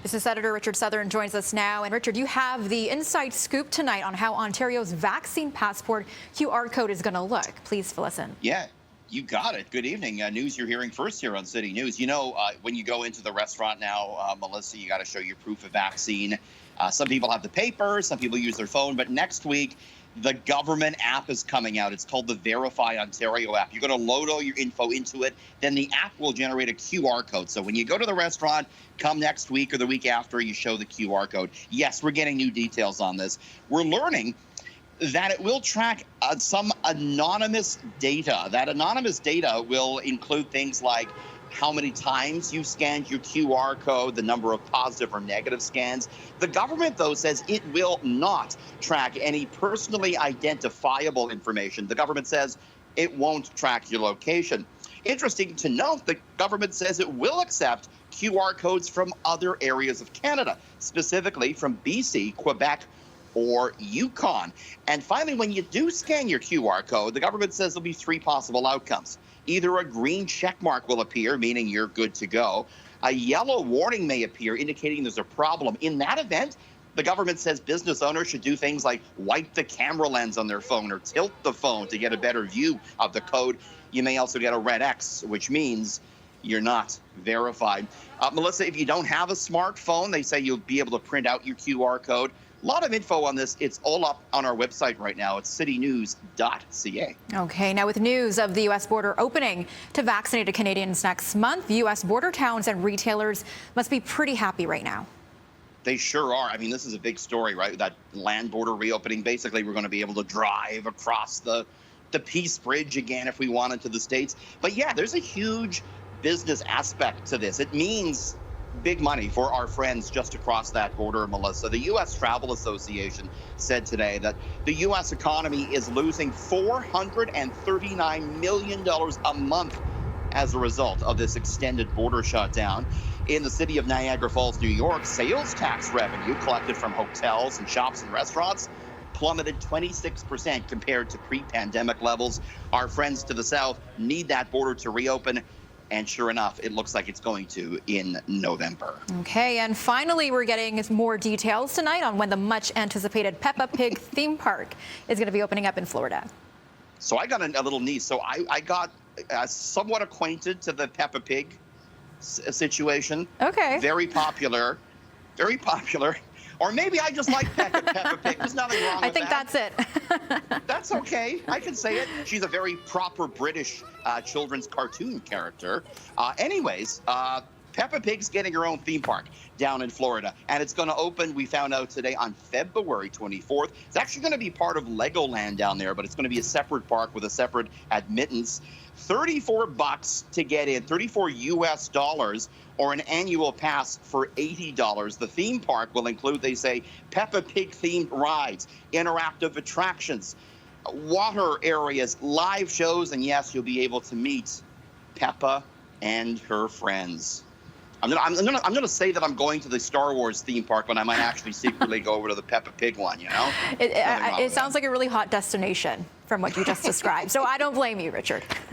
This is Senator Richard Southern joins us now. And Richard, you have the inside scoop tonight on how Ontario's vaccine passport QR code is going to look. Please fill us in. Yeah, you got it. Good evening. News you're hearing first here on City News. You know, when you go into the restaurant now, Melissa, you got to show your proof of vaccine. Some people have the paper, some people use their phone, but next week, the government app is coming out. It's called the Verify Ontario app. You're going to load all your info into it. Then the app will generate a QR code. So when you go to the restaurant, come next week or the week after, you show the QR code. Yes, we're getting new details on this. We're learning that it will track some anonymous data. That anonymous data will include things like how many times you scanned your QR code, the number of positive or negative scans. The government, though, says it will not track any personally identifiable information. The government says it won't track your location. Interesting to note, the government says it will accept QR codes from other areas of Canada, specifically from BC, Quebec, or Yukon. And finally, when you do scan your QR code, the government says there'll be three possible outcomes. Either a green check mark will appear, meaning you're good to go. A yellow warning may appear, indicating there's a problem. In that event, the government says business owners should do things like wipe the camera lens on their phone or tilt the phone to get a better view of the code. You may also get a red X, which means you're not verified. Melissa, if you don't have a smartphone, they say you'll be able to print out your QR code. A lot of info on this. It's all up on our website right now. It's citynews.ca. Okay, now with news of the U.S. border opening to vaccinated Canadians next month, U.S. border towns and retailers must be pretty happy right now. They sure are. I mean, this is a big story, right? That land border reopening. Basically, we're going to be able to drive across the Peace Bridge again if we wanted to the States. But yeah, there's a huge business aspect to this. It means big money for our friends just across that border, Melissa. The U.S. Travel Association said today that the U.S. economy is losing $439 million a month as a result of this extended border shutdown. In the city of Niagara Falls, New York, sales tax revenue collected from hotels and shops and restaurants plummeted 26% compared to pre-pandemic levels. Our friends to the south need that border to reopen. And sure enough, it looks like it's going to in November. Okay, and finally, we're getting more details tonight on when the much-anticipated Peppa Pig theme park is going to be opening up in Florida. So I got a little niece. So I got somewhat acquainted to the Peppa Pig situation. Okay. Very popular. Very popular. Or maybe I just like Peppa Pig. There's nothing wrong with that. I think that's it. That's okay. I can say it. She's a very proper British children's cartoon character. Anyways, Peppa Pig's getting her own theme park down in Florida. And it's going to open, we found out today, on February 24th. It's actually going to be part of Legoland down there, but it's going to be a separate park with a separate admittance. $34 to get in, $34 US, or an annual pass for $80. The theme park will include, they say, Peppa Pig themed rides, interactive attractions, water areas, live shows, and yes, you'll be able to meet Peppa and her friends. I'm gonna say that I'm going to the Star Wars theme park when I might actually secretly go over to the Peppa Pig one, you know? It sounds like a really hot destination from what you just described. So I don't blame you, Richard.